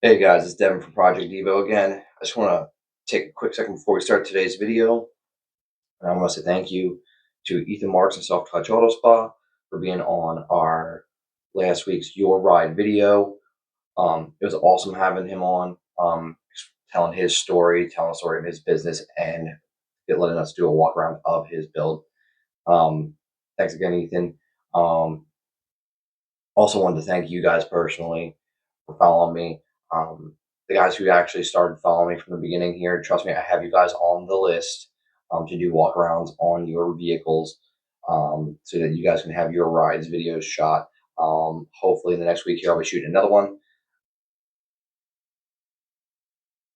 Hey guys, it's Devin from Project Evo again. I just want to take a quick second before we start today's video. And I want to say thank you to Ethan Marks and Soft Touch Auto Spa for being on our last week's Your Ride video. It was awesome having him on, telling his story, telling the story of his business, and letting us do a walk around of his build. Thanks again, Ethan. Um, Also wanted to thank you guys personally for following me. The guys who actually started following me from the beginning here, trust me, I have you guys on the list to do walkarounds on your vehicles so that you guys can have your rides videos shot. Hopefully in the next week here, I'll be shooting another one.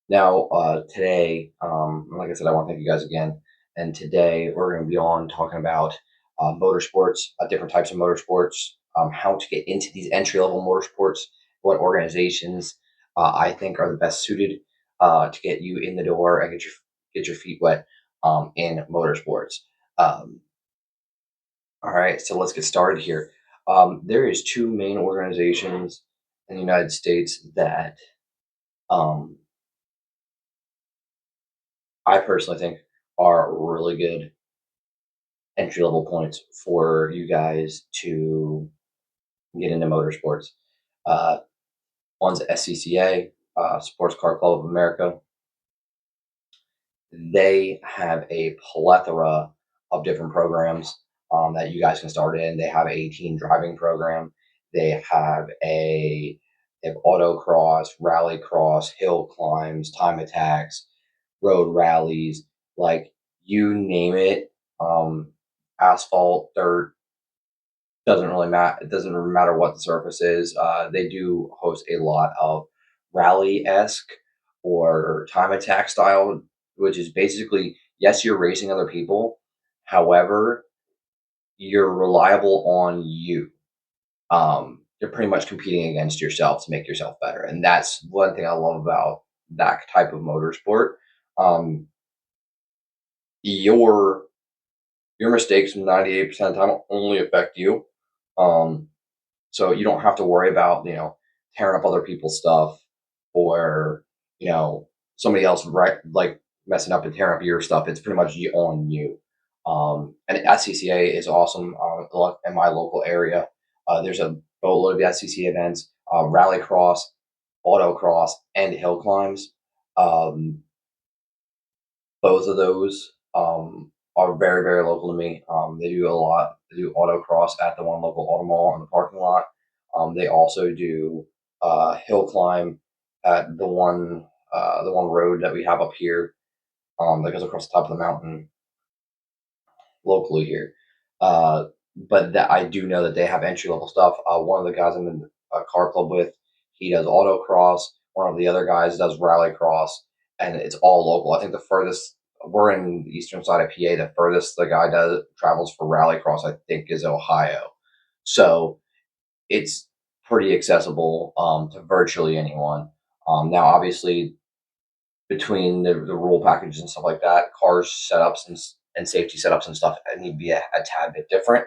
Now, today, like I said, I want to thank you guys again. And today we're going to be on talking about motorsports, different types of motorsports, how to get into these entry level motorsports, what organizations I think are the best suited to get you in the door and get your feet wet in motorsports. Um, all right, so let's get started here. There is two main organizations in the United States that um, I personally think are really good entry level points for you guys to get into motorsports. Uh, One's SCCA, Sports Car Club of America. They have a plethora of different programs that you guys can start in. They have a teen driving program. They have they have autocross, rallycross, hill climbs, time attacks, road rallies, like you name it. Um, Asphalt, dirt, doesn't really matter. It doesn't matter what the surface is. They do host a lot of rally esque or time attack style, which is basically yes, you're racing other people. However, you're reliable on you. You're pretty much competing against yourself to make yourself better, and that's one thing I love about that type of motorsport. Um, your your mistakes 98% of the time only affect you. Um, So you don't have to worry about, tearing up other people's stuff or, somebody else right like messing up and tearing up your stuff. It's pretty much on you. And SCCA is awesome in my local area. There's a boatload of SCCA events, rallycross, autocross, and hill climbs. Um, both of those are very, very local to me. They do a lot. They do autocross at the one local auto mall in the parking lot. They also do hill climb at the one road that we have up here that goes across the top of the mountain locally here. But that I do know that they have entry level stuff. One of the guys I'm in a car club with, he does autocross. One of the other guys does rallycross, and it's all local. I think the furthest we're in the eastern side of PA. The furthest the guy does travels for rallycross, I think, is Ohio. So it's pretty accessible to virtually anyone. Now, obviously, between the rule packages and stuff like that, cars setups and safety setups and stuff need to be a tad bit different.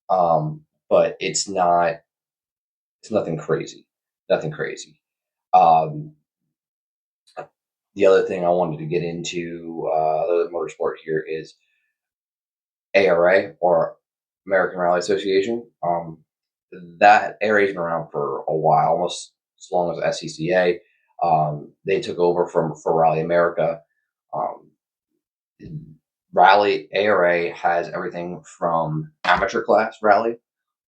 But it's nothing crazy, nothing crazy. Um, the other thing I wanted to get into the motorsport here is ARA or American Rally Association. That ARA's been around for a while, almost as long as SCCA. They took over for Rally America. Um, Rally ARA has everything from amateur class rally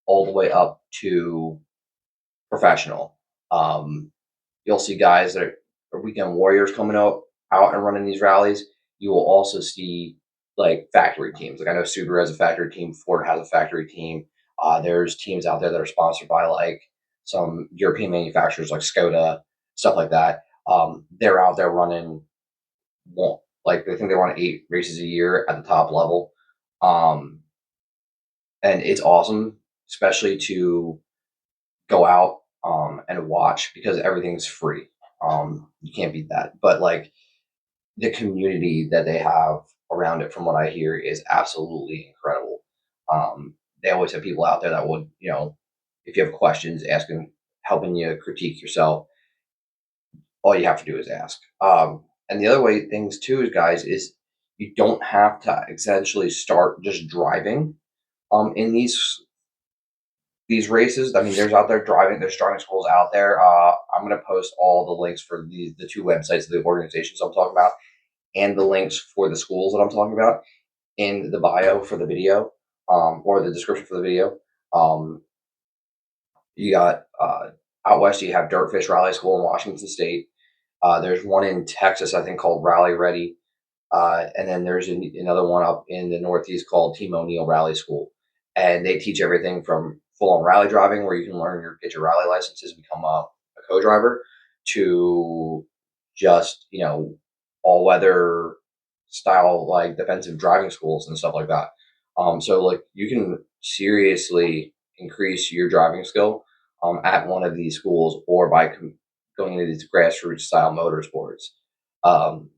all the way up to professional. Um, you'll see guys that are weekend warriors coming out and running these rallies. You will also see like factory teams. Like I know Subaru has a factory team, Ford has a factory team. There's teams out there that are sponsored by like some European manufacturers like Skoda, stuff like that. They're out there running like I think they run 8 races a year at the top level. Um, and it's awesome, especially to go out and watch because everything's free. You can't beat that. But like the community that they have around it, from what I hear, is absolutely incredible. They always have people out there that would, if you have questions, asking, helping you critique yourself. all you have to do is ask. And the other way things too is, guys, is you don't have to essentially start just driving in these races. I mean, there's driving schools out there. I'm gonna post all the links for the two websites, the organizations I'm talking about, and the links for the schools that I'm talking about in the bio for the video, or the description for the video. Um, you got out west, you have Dirtfish Rally School in Washington State. There's one in Texas, I think, called Rally Ready. And then there's another one up in the Northeast called Team O'Neill Rally School, and they teach everything from full-on rally driving, where you can get your rally licenses, become a co-driver, to just all-weather style, like defensive driving schools and stuff like that. So like you can seriously increase your driving skill at one of these schools, or by going into these grassroots style motorsports. Um,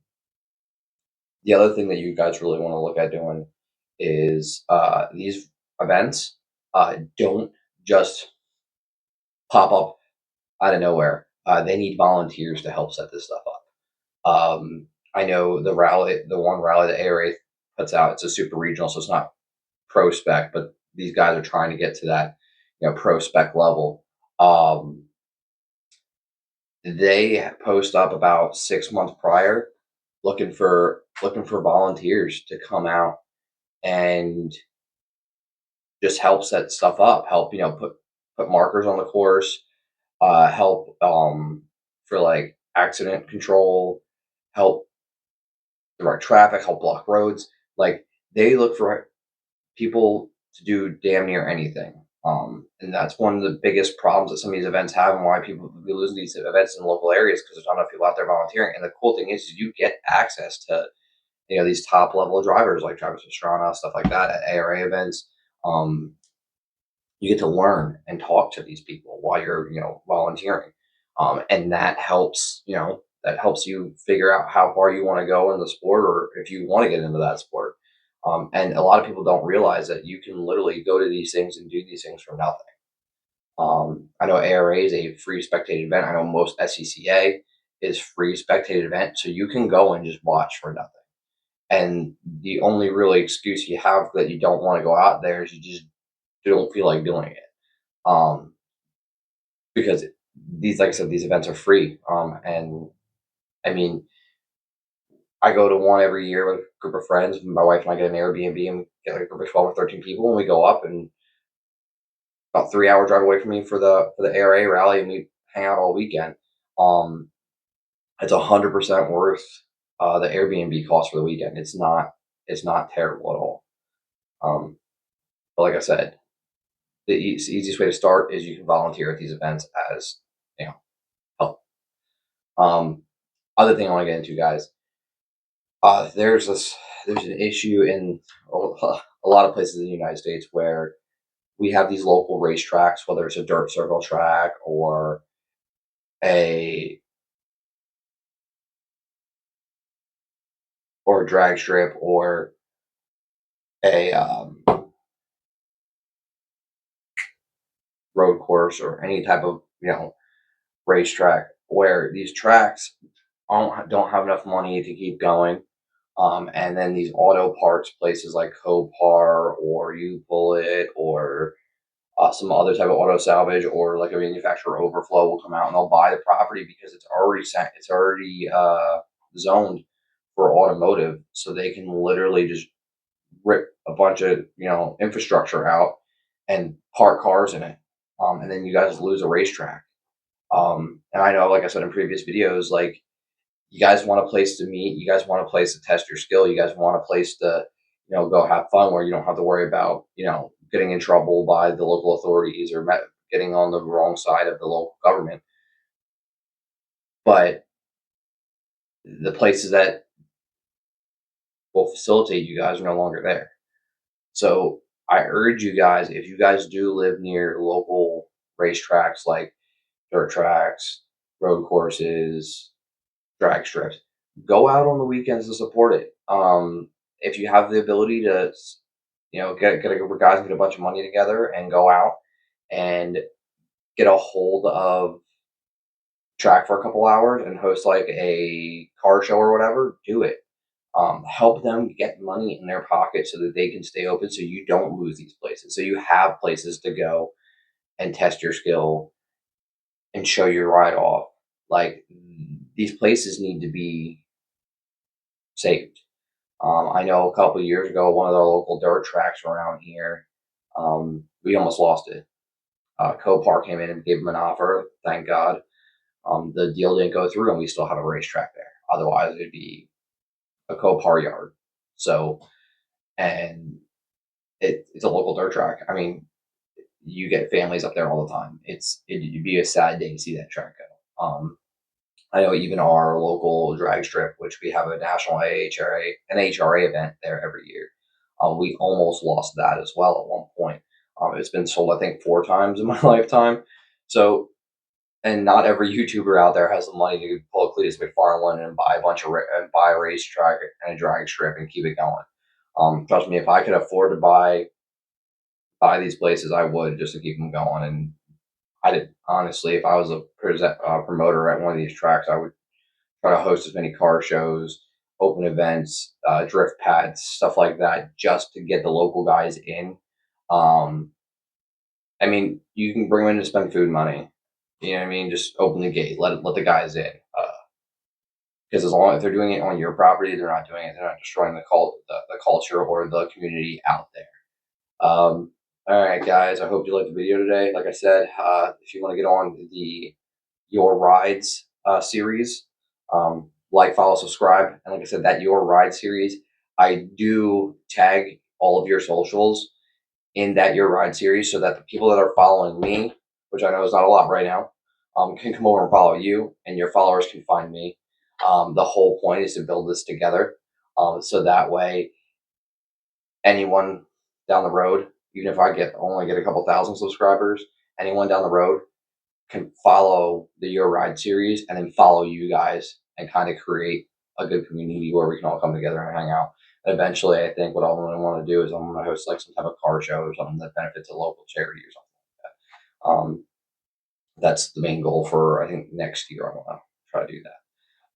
the other thing that you guys really want to look at doing is these events don't just pop up out of nowhere. They need volunteers to help set this stuff up. I know the one rally that ARA puts out, it's a super regional, so it's not pro spec, but these guys are trying to get to that pro spec level. Um, they post up about 6 months prior, looking for volunteers to come out and just help set stuff up, help put markers on the course, help for like accident control, help direct traffic, help block roads. Like they look for people to do damn near anything. And that's one of the biggest problems that some of these events have, and why people be losing these events in local areas, because there's not enough people out there volunteering. And the cool thing is you get access to these top level drivers like Travis Pastrana, stuff like that at ARA events. Um, you get to learn and talk to these people while you're volunteering, and that helps you figure out how far you want to go in the sport, or if you want to get into that sport. And a lot of people don't realize that you can literally go to these things and do these things for nothing. I know ARA is a free spectated event. I know most SCCA is free spectated event, so you can go and just watch for nothing. And the only really excuse you have that you don't want to go out there is you just don't feel like doing it. Um, because like I said, these events are free. And I mean, I go to one every year with a group of friends. My wife and I get an Airbnb and get like a group of 12 or 13 people, and we go up, and about 3 hour drive away from me for the ARA rally, and we hang out all weekend. Um, it's 100% worth the Airbnb cost for the weekend. It's not terrible at all. But like I said, the easiest way to start is you can volunteer at these events as help. Um, Other thing I want to get into, guys, there's an issue in a lot of places in the United States where we have these local racetracks, whether it's a dirt circle track a or a drag strip, or a road course, or any type of racetrack, where these tracks don't have enough money to keep going. And then these auto parts places like Copar or U Bullet, or some other type of auto salvage, or like a manufacturer overflow, will come out and they'll buy the property because it's already zoned for automotive, so they can literally just rip a bunch of infrastructure out and park cars in it, and then you guys lose a racetrack. And I know, like I said in previous videos, like you guys want a place to meet, you guys want a place to test your skill, you guys want a place to go have fun, where you don't have to worry about getting in trouble by the local authorities, or getting on the wrong side of the local government. But the places that will facilitate you guys are no longer there. So I urge you guys, if you guys do live near local racetracks like dirt tracks, road courses, drag strips, go out on the weekends to support it. If you have the ability to, get a group of guys and get a bunch of money together and go out and get a hold of track for a couple hours and host like a car show or whatever, do it. Help them get money in their pocket so that they can stay open so you don't lose these places. So you have places to go and test your skill and show your ride off. Like these places need to be saved. I know a couple years ago, one of the local dirt tracks around here, we almost lost it. Copar came in and gave them an offer. Thank God. The deal didn't go through, and we still have a racetrack there. Otherwise, it'd be a Copar yard. So, and it's a local dirt track. I mean, you get families up there all the time. It'd be a sad day to see that track go. I know even our local drag strip, which we have a national NHRA event there every year. We almost lost that as well at one point. It's been sold, I think, 4 times in my lifetime. So, and not every YouTuber out there has the money to pull a Cletus McFarland and buy a bunch of and buy a racetrack and a drag strip and keep it going. Trust me, if I could afford to buy these places, I would just to keep them going. And I did honestly, if I was a promoter at one of these tracks, I would try to host as many car shows, open events, drift pads, stuff like that, just to get the local guys in. Um, I mean, you can bring them in to spend food money. You know what I mean? Just open the gate, let the guys in. Because as long as they're doing it on your property, they're not doing it. They're not destroying the culture or the community out there. All right, guys. I hope you liked the video today. Like I said, if you want to get on the Your Rides series, like, follow, subscribe, and like I said, that Your Ride series, I do tag all of your socials in that Your Ride series so that the people that are following me, which I know is not a lot right now, can come over and follow you, and your followers can find me. The whole point is to build this together, so that way anyone down the road, even if I only get a couple thousand subscribers, anyone down the road can follow the Your Ride series and then follow you guys and kind of create a good community where we can all come together and hang out. And eventually, I think what I'm going to want to do is I'm going to host like some type of car show or something that benefits a local charity or something like that. That's the main goal for, I think, next year. I want to try to do that.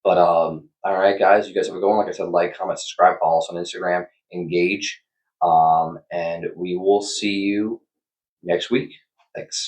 But all right, guys, you guys have a good one. Like I said, like, comment, subscribe, follow us on Instagram, engage, and we will see you next week. Thanks.